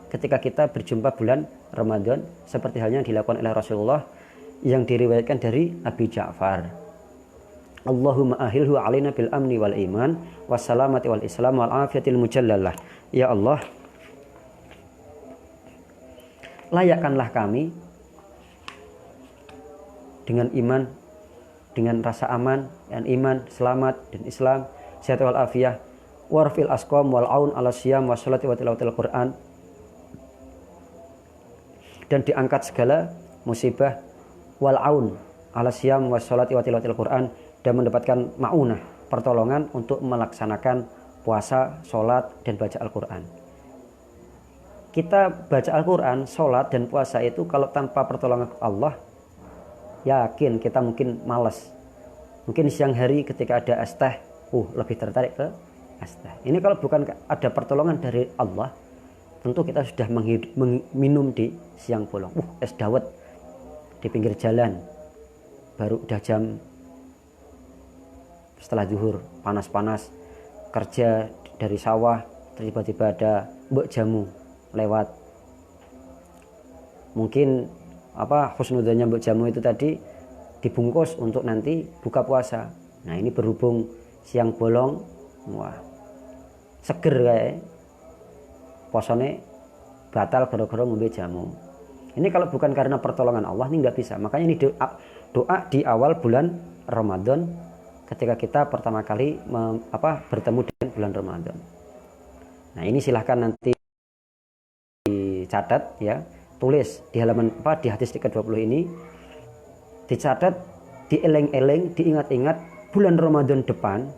ketika kita berjumpa bulan Ramadan, seperti halnya yang dilakukan oleh Rasulullah yang diriwayatkan dari Abi Ja'far. Allahumma ahilhu alaina bil amni wal iman wassalamati wal islam wal afiyatil mujallalah. Ya Allah, layakkanlah kami dengan iman, dengan rasa aman dan iman, selamat dan Islam, sehat wal afiyah, warfil asqam wal aun ala siyam wa salati wa tilawatil Quran, dan diangkat segala musibah wal aun ala siyam wa salati wa tilawatil Quran, dan mendapatkan ma'unah, pertolongan untuk melaksanakan puasa, sholat dan baca Al-Quran. Kita baca Al-Quran, sholat dan puasa itu kalau tanpa pertolongan Allah, yakin kita mungkin malas. Mungkin siang hari ketika ada es teh, lebih tertarik ke es teh. Ini kalau bukan ada pertolongan dari Allah, tentu kita sudah minum di siang bolong. Es dawet di pinggir jalan, baru udah jam setelah zuhur, panas-panas, kerja dari sawah, tiba-tiba ada mbok jamu lewat. Mungkin husnudzonnya mbok jamu itu tadi dibungkus untuk nanti buka puasa. Nah ini berhubung siang bolong, wah seger kayak posone batal gara-gara ngombe jamu. Ini kalau bukan karena pertolongan Allah ini nggak bisa. Makanya ini doa di awal bulan Ramadan ketika kita pertama kali bertemu dengan bulan Ramadan. Nah ini silahkan nanti dicatat ya, tulis di halaman di hadis ke-20 ini, dicatat, dieleng-eleng, diingat-ingat bulan Ramadan depan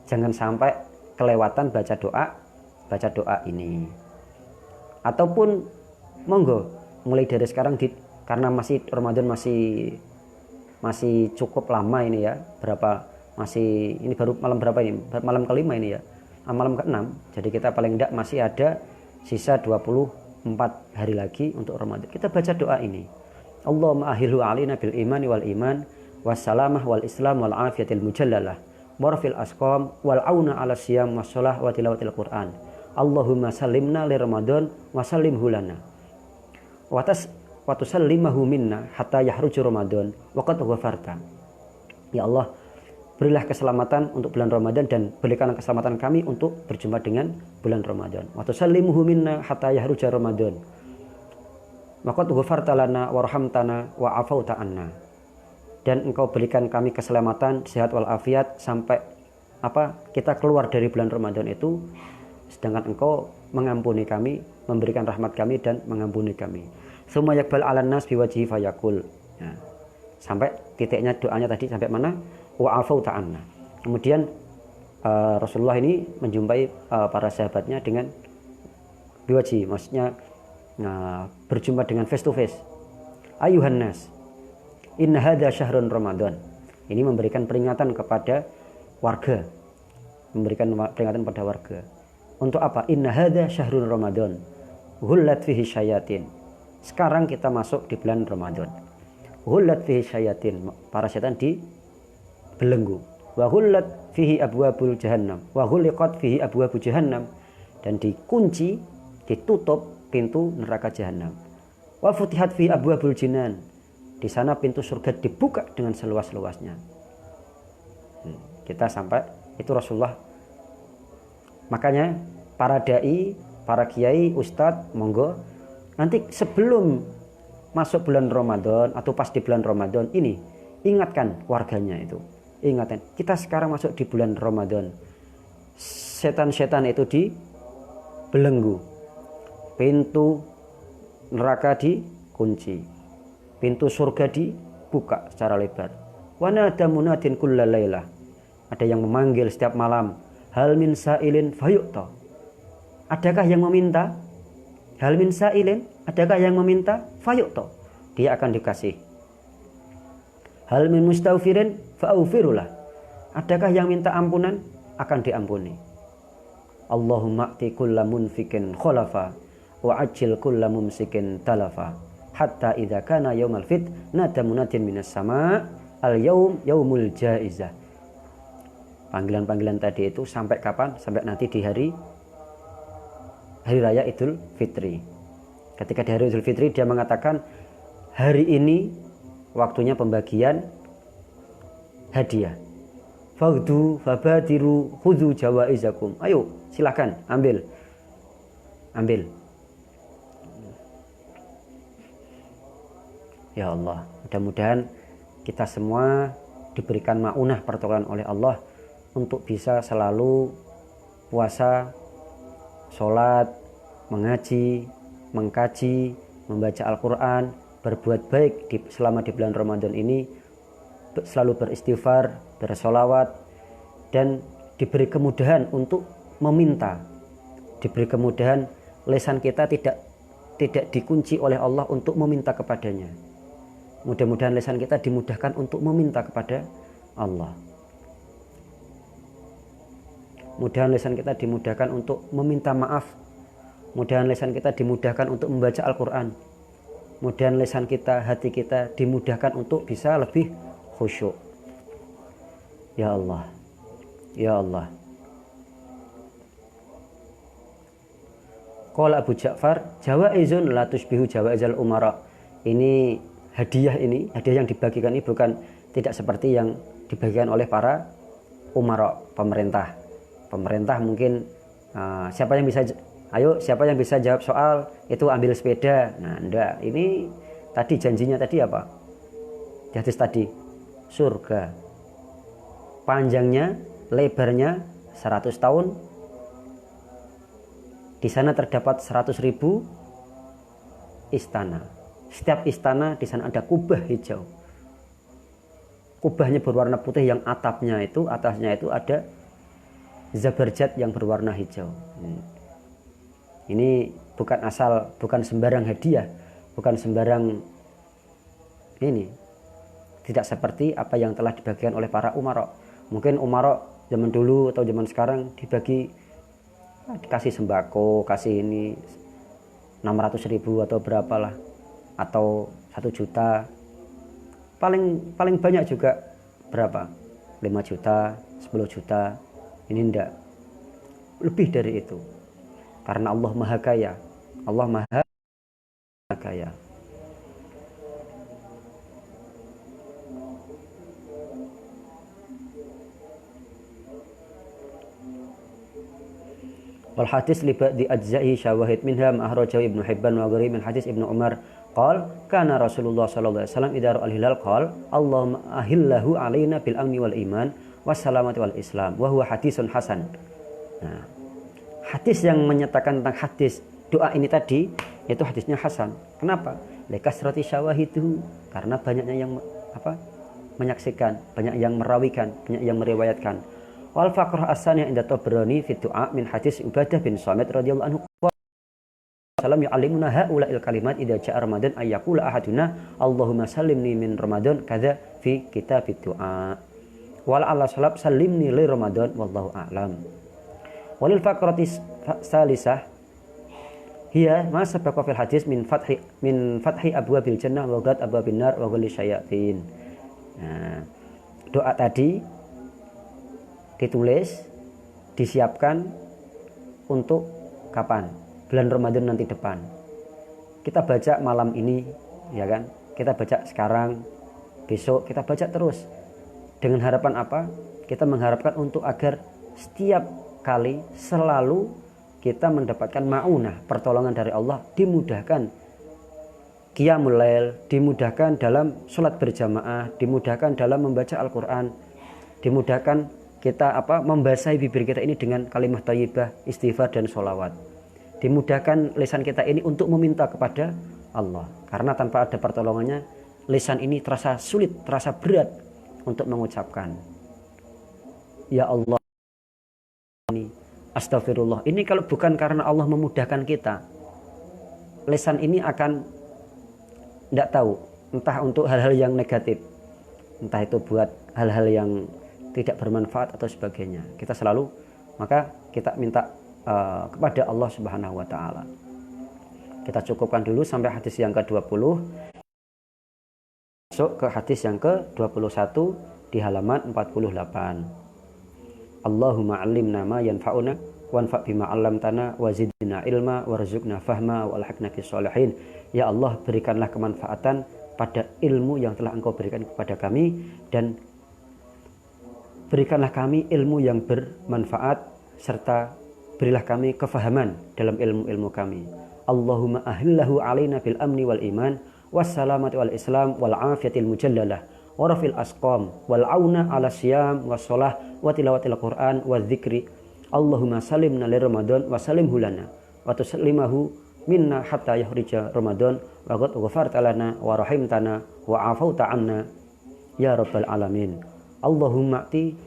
jangan sampai kelewatan baca doa ini. Ataupun monggo mulai dari sekarang karena masih Ramadan masih cukup lama ini ya, ini baru malam berapa ini? Malam kelima ini ya. Malam ke-6. Jadi kita paling tidak masih ada sisa 24 hari lagi untuk Ramadan. Kita baca doa ini. Allahumma ahilhu alina bil imani wal iman wassalamah wal islam wal afiyatil mujallalah warfil asqam wal auna ala siyam wassalah wa tilawatil Qur'an. Allahumma sallimna li Ramadan wa sallimhu lana. Wa tusallimahu minna hatta yahruju Ramadan wa qad ghafarta. Ya Allah, berilah keselamatan untuk bulan Ramadan dan berikan keselamatan kami untuk berjumpa dengan bulan Ramadan. Wa tusallimuhu minna hatta yahruja Ramadan. Wa qad ghafarta lana warhamtana wa afauta anna. Dan engkau berikan kami keselamatan, sehat wal afiat sampai kita keluar dari bulan Ramadan itu, sedangkan engkau mengampuni kami, memberikan rahmat kami dan mengampuni kami. Summa yaqbal 'alan nas biwajhi fayaqul. Ya. Sampai titiknya doanya tadi sampai mana? Wa afauta anna. Kemudian Rasulullah ini menjumpai para sahabatnya dengan biwajhi, maksudnya berjumpa dengan face to face. Ayuhan nas, inna hadza syahrun Ramadan. Ini memberikan peringatan kepada warga. Untuk apa? Inna hadza syahrun Ramadan. Hullat fihi syayatin. Sekarang kita masuk di bulan Ramadan. Hullat fihi syayatin. Para setan dibelenggu. Wa hullat fihi abwabul jahannam. Wa huliqat fihi abwabu jahannam. Dan dikunci, ditutup pintu neraka jahanam. Wa futihat fihi abwabul jinan. Di sana pintu surga dibuka dengan seluas-luasnya. Kita sampai itu Rasulullah. Makanya para dai, para kiai, ustadz, monggo nanti sebelum masuk bulan Ramadan atau pas di bulan Ramadan ini, ingatkan warganya itu. Ingatkan, kita sekarang masuk di bulan Ramadan. Setan-setan itu dibelenggu. Pintu neraka dikunci. Pintu surga dibuka secara lebar. Wa nada munadin kulla lailah. Ada yang memanggil setiap malam. Hal min sa'ilin fayu'ta. Adakah yang meminta? Hal min sa'ilin, adakah yang meminta? Fayu'ta. Dia akan dikasih. Hal min mustaghfirin fa'ufirulah. Adakah yang minta ampunan? Akan diampuni. Allahumma a'ti kulla munfikin khulafa wa ajil kulla mumsikin talafa. Hatta idza kana yaumal fit nada munadin minas sama al yaum yaumul jaizah. Panggilan-panggilan tadi itu sampai kapan? Sampai nanti di hari raya Idul Fitri. Ketika di hari Idul Fitri dia mengatakan hari ini waktunya pembagian hadiah. Fagdu fabadiru khudhu jawaizakum. Ayo silakan ambil. Ya Allah, mudah-mudahan kita semua diberikan maunah pertolongan oleh Allah untuk bisa selalu puasa, sholat, mengaji, mengkaji, membaca Al-Quran, berbuat baik selama di bulan Ramadan ini, selalu beristighfar, bersolawat, dan diberi kemudahan untuk meminta, diberi kemudahan lisan kita tidak dikunci oleh Allah untuk meminta kepadanya. Mudah-mudahan lisan kita dimudahkan untuk meminta kepada Allah. Mudah-mudahan lisan kita dimudahkan untuk meminta maaf. Mudah-mudahan lisan kita dimudahkan untuk membaca Al-Quran. Mudah-mudahan lisan kita, hati kita dimudahkan untuk bisa lebih khusyuk. Ya Allah, ya Allah. Qala Abu Ja'far, jawaizun la tushbihu jawaizal umara. ini hadiah yang dibagikan ini bukan tidak seperti yang dibagikan oleh para umara, pemerintah. Pemerintah mungkin siapa yang bisa jawab soal itu ambil sepeda. Nah, enggak. Ini tadi janjinya tadi apa? Di hadis tadi, surga. Panjangnya, lebarnya 100 tahun. Di sana terdapat 100.000 istana. Setiap istana di sana ada kubah hijau. Kubahnya berwarna putih yang atasnya itu ada zabarjat yang berwarna hijau. Ini bukan sembarang hadiah, bukan sembarang ini. Tidak seperti apa yang telah dibagikan oleh para umara. Mungkin umara zaman dulu atau zaman sekarang dikasih sembako, kasih ini 600.000 atau berapalah, atau 1 juta. Paling banyak juga berapa? 5 juta, 10 juta. Ini enggak. Lebih dari itu. Karena Allah Maha Kaya. Allah Maha Kaya. Wal hadis li ba'di ajza'i syawahid minha ma'ahrajahu Ibnu Hibban wa ghairi min hadis Ibnu Umar qala kana Rasulullah sallallahu alaihi wasallam idza ra'al hilal qala Allahumma ahillahu alaina bil amni wal iman wassalamati wal islam wa huwa hadisun hasan. Nah, hadis yang menyatakan tentang hadis doa ini tadi itu hadisnya hasan. Kenapa? Likasrati syawahidu, karena banyaknya yang menyaksikan, banyak yang merawikan, banyak yang meriwayatkan. Wal faqrah as-sani inda Tabrani fi du'a min hadis Ubadah bin Samit radhiyallahu anhu salam yu'allimuna haula'il kalimat idza ja'a Ramadan ayyaqula ahaduna Allahumma sallimni min Ramadan kadza fi kitabid du'a wal ala salab sallimni li Ramadan wallahu a'lam. Walil faqrati salisah hiya ma sabaqa fil hadis min fathi abwabil jannah wa ghad abwabin nar wa ghali syayatin. Nah, doa tadi ditulis, disiapkan untuk kapan? Bulan Ramadan nanti depan. Kita baca malam ini, ya kan? Kita baca sekarang, besok kita baca terus. Dengan harapan apa? Kita mengharapkan untuk agar setiap kali selalu kita mendapatkan ma'unah, pertolongan dari Allah, dimudahkan qiyamul lail, dimudahkan dalam sholat berjamaah, dimudahkan dalam membaca Al-Quran, dimudahkan kita membasahi bibir kita ini dengan kalimah thayyibah, istighfar dan sholawat. Dimudahkan lisan kita ini untuk meminta kepada Allah. Karena tanpa ada pertolongannya, lisan ini terasa sulit, terasa berat untuk mengucapkan. Ya Allah, ini astagfirullah. Ini kalau bukan karena Allah memudahkan kita, lisan ini akan tidak tahu. Entah untuk hal-hal yang negatif, entah itu buat hal-hal yang tidak bermanfaat atau sebagainya. Maka kita minta kepada Allah Subhanahu wa taala. Kita cukupkan dulu sampai hadis yang ke-20. Masuk ke hadis yang ke-21 di halaman 48. Allahumma 'allimna ma yanfa'una wanfa' bima 'allamtana wa zidna ilma warzuqna fahma wa alhiqna bis sholihin. Ya Allah, berikanlah kemanfaatan pada ilmu yang telah Engkau berikan kepada kami, dan berikanlah kami ilmu yang bermanfaat, serta berilah kami kefahaman dalam ilmu-ilmu kami. Allahumma ahillahu alaina bil amni wal iman wassalamati wal islam wal afiyatil mujallalah wa rafil asqam wal auna ala siyam was shalah wa tilawatil quran wa dzikri. Allahumma salimna li Ramadan wa salimhu lana wa tusallimahu minna hatta yahrija Ramadan wa qad ghafarta lana wa rahimtana wa afauta anna ya rabbal alamin. Allahumma ati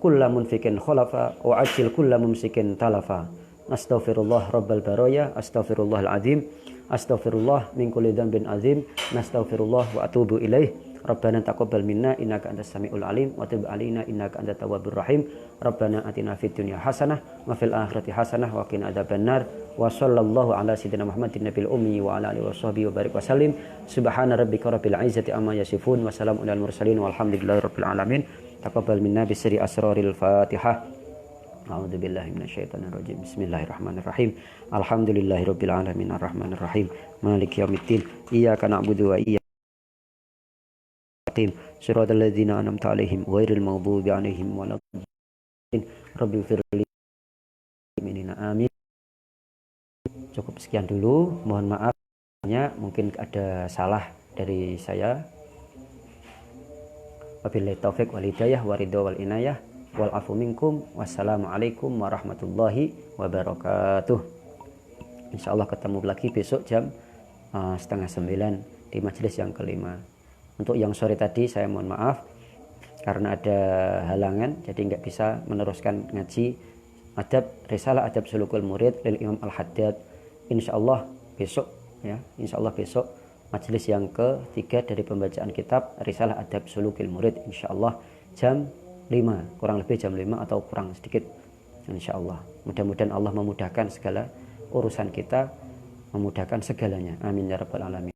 kulla munfikin khalafa wa ajil kulla mumsikin talafa. Astaghfirullah rabbal baraya, astaghfirullahal azim, astaghfirullah min kulli dhanbin azim, nastaghfirullah wa atubu ilaih. Rabbana taqabbal minna innaka antas samiul alim wa tub alaina innaka antat tawwabur rahim. Rabbana atina fid dunya hasanah wa fil akhirati hasanah wa qina adzabannar. Wa sallallahu ala sayyidina Muhammadin nabil ummi wa ala alihi washabbihi wa barik wa sallim. Subhana rabbika rabbil izzati amma yasifun wa salamun alal mursalin walhamdulillahi rabbil alamin. Taqabbal minna bisri asraril Fatihah. A'udzubillahi minasyaitonirrajim. Bismillahirrahmanirrahim. Alhamdulillahirabbil alamin arrahmanir rahim. Maliki yaumiddin. Iyyaka na'budu wa iyyaka nasta'in. Shiratal ladzina an'amta 'alaihim ghairil maghdubi 'alaihim waladdallin. Rabbighfirli minna amin. Cukup sekian dulu. Mohon maaf mungkin ada salah dari saya. Wabillahi taufik wal hidayah waridho wal inayah. Wal afu minkum. Wassalamualaikum warahmatullahi wabarakatuh. Insyaallah ketemu lagi besok jam 8:30 di majelis yang kelima. Untuk yang sore tadi saya mohon maaf karena ada halangan, jadi nggak bisa meneruskan ngaji risalah adab sulukul murid lil Imam Al-Haddad. Insyaallah besok ya, insyaallah besok majelis yang ketiga dari pembacaan kitab risalah adab sulukul murid, insyaallah jam 5, kurang lebih jam 5 atau kurang sedikit, insyaallah. Mudah-mudahan Allah memudahkan segala urusan kita, memudahkan segalanya, amin ya rabbal alamin.